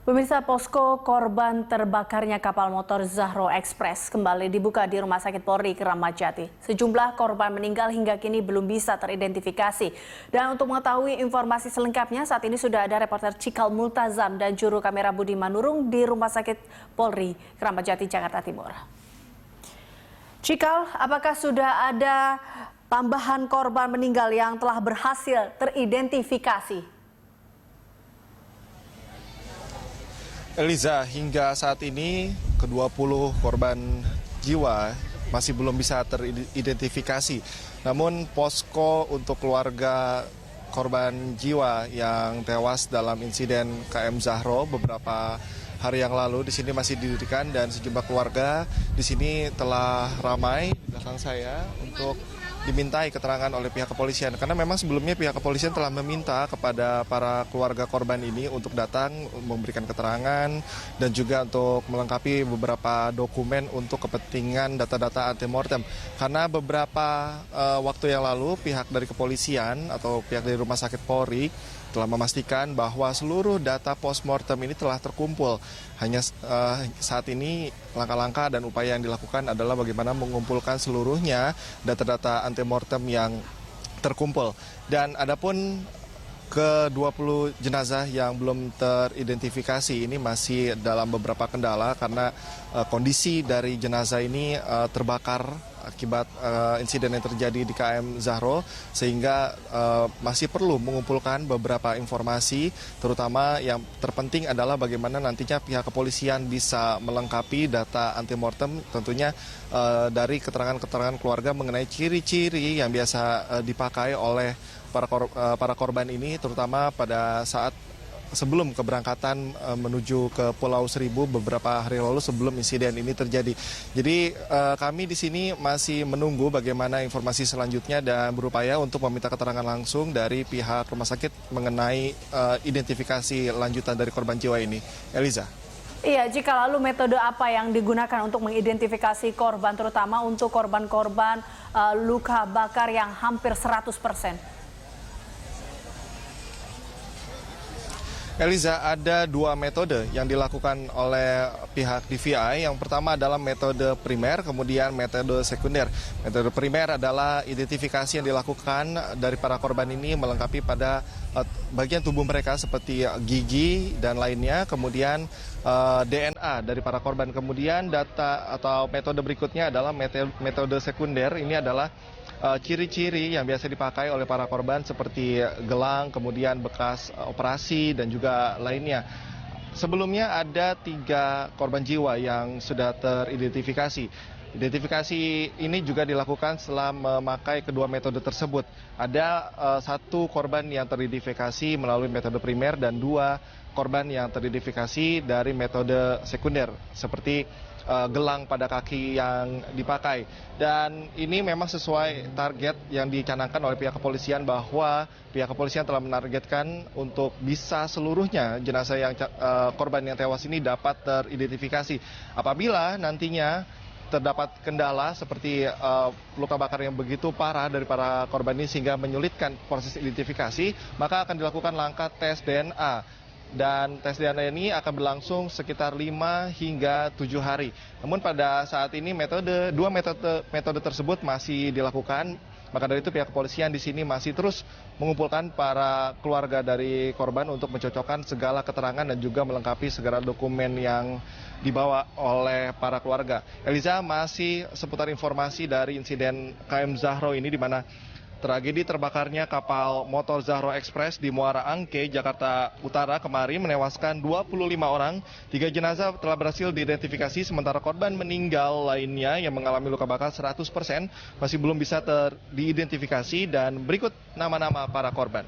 Pemirsa, posko korban terbakarnya kapal motor Zahro Express kembali dibuka di Rumah Sakit Polri Kramat Jati. Sejumlah korban meninggal hingga kini belum bisa teridentifikasi. Dan untuk mengetahui informasi selengkapnya, saat ini sudah ada reporter Cikal Multazam dan juru kamera Budi Manurung di Rumah Sakit Polri Kramat Jati, Jakarta Timur. Cikal, apakah sudah ada tambahan korban meninggal yang telah berhasil teridentifikasi? Eliza, hingga saat ini ke-20 korban jiwa masih belum bisa teridentifikasi. Namun posko untuk keluarga korban jiwa yang tewas dalam insiden KM Zahro beberapa hari yang lalu di sini masih didirikan dan sejumlah keluarga di sini telah ramai di belakang saya untuk dimintai keterangan oleh pihak kepolisian, karena memang sebelumnya pihak kepolisian telah meminta kepada para keluarga korban ini untuk datang memberikan keterangan dan juga untuk melengkapi beberapa dokumen untuk kepentingan data-data antemortem. Karena beberapa waktu yang lalu pihak dari kepolisian atau pihak dari Rumah Sakit Polri telah memastikan bahwa seluruh data postmortem ini telah terkumpul. Hanya saat ini langkah-langkah dan upaya yang dilakukan adalah bagaimana mengumpulkan seluruhnya data-data antemortem yang terkumpul. Dan adapun ke-20 jenazah yang belum teridentifikasi ini masih dalam beberapa kendala karena kondisi dari jenazah ini terbakar akibat insiden yang terjadi di KM Zahro, sehingga masih perlu mengumpulkan beberapa informasi, terutama yang terpenting adalah bagaimana nantinya pihak kepolisian bisa melengkapi data antemortem, tentunya dari keterangan-keterangan keluarga mengenai ciri-ciri yang biasa dipakai oleh para korban ini, terutama pada saat sebelum keberangkatan menuju ke Pulau Seribu beberapa hari lalu sebelum insiden ini terjadi. Jadi kami di sini masih menunggu bagaimana informasi selanjutnya dan berupaya untuk meminta keterangan langsung dari pihak rumah sakit mengenai identifikasi lanjutan dari korban jiwa ini. Eliza. Iya, jika lalu metode apa yang digunakan untuk mengidentifikasi korban, terutama untuk korban-korban luka bakar yang hampir 100%? Eliza, ada dua metode yang dilakukan oleh pihak DVI. Yang pertama adalah metode primer, kemudian metode sekunder. Metode primer adalah identifikasi yang dilakukan dari para korban ini melengkapi pada bagian tubuh mereka seperti gigi dan lainnya, kemudian DNA dari para korban. Kemudian data atau metode berikutnya adalah metode sekunder. Ini adalah ciri-ciri yang biasa dipakai oleh para korban seperti gelang, kemudian bekas operasi dan juga lainnya. Sebelumnya ada 3 korban jiwa yang sudah teridentifikasi. Identifikasi ini juga dilakukan setelah memakai kedua metode tersebut. Ada 1 korban yang teridentifikasi melalui metode primer dan 2 korban yang teridentifikasi dari metode sekunder seperti gelang pada kaki yang dipakai. Dan ini memang sesuai target yang dicanangkan oleh pihak kepolisian, bahwa pihak kepolisian telah menargetkan untuk bisa seluruhnya jenazah yang korban yang tewas ini dapat teridentifikasi. Apabila nantinya terdapat kendala seperti luka bakar yang begitu parah dari para korban ini sehingga menyulitkan proses identifikasi, maka akan dilakukan langkah tes DNA. Dan tes DNA ini akan berlangsung sekitar 5 hingga 7 hari. Namun pada saat ini dua metode tersebut masih dilakukan. Maka dari itu pihak kepolisian di sini masih terus mengumpulkan para keluarga dari korban untuk mencocokkan segala keterangan dan juga melengkapi segala dokumen yang dibawa oleh para keluarga. Eliza, masih seputar informasi dari insiden KM Zahro ini, di mana tragedi terbakarnya kapal motor Zahro Express di Muara Angke, Jakarta Utara kemarin menewaskan 25 orang. 3 jenazah telah berhasil diidentifikasi, sementara korban meninggal lainnya yang mengalami luka bakar 100% masih belum bisa diidentifikasi. Dan berikut nama-nama para korban.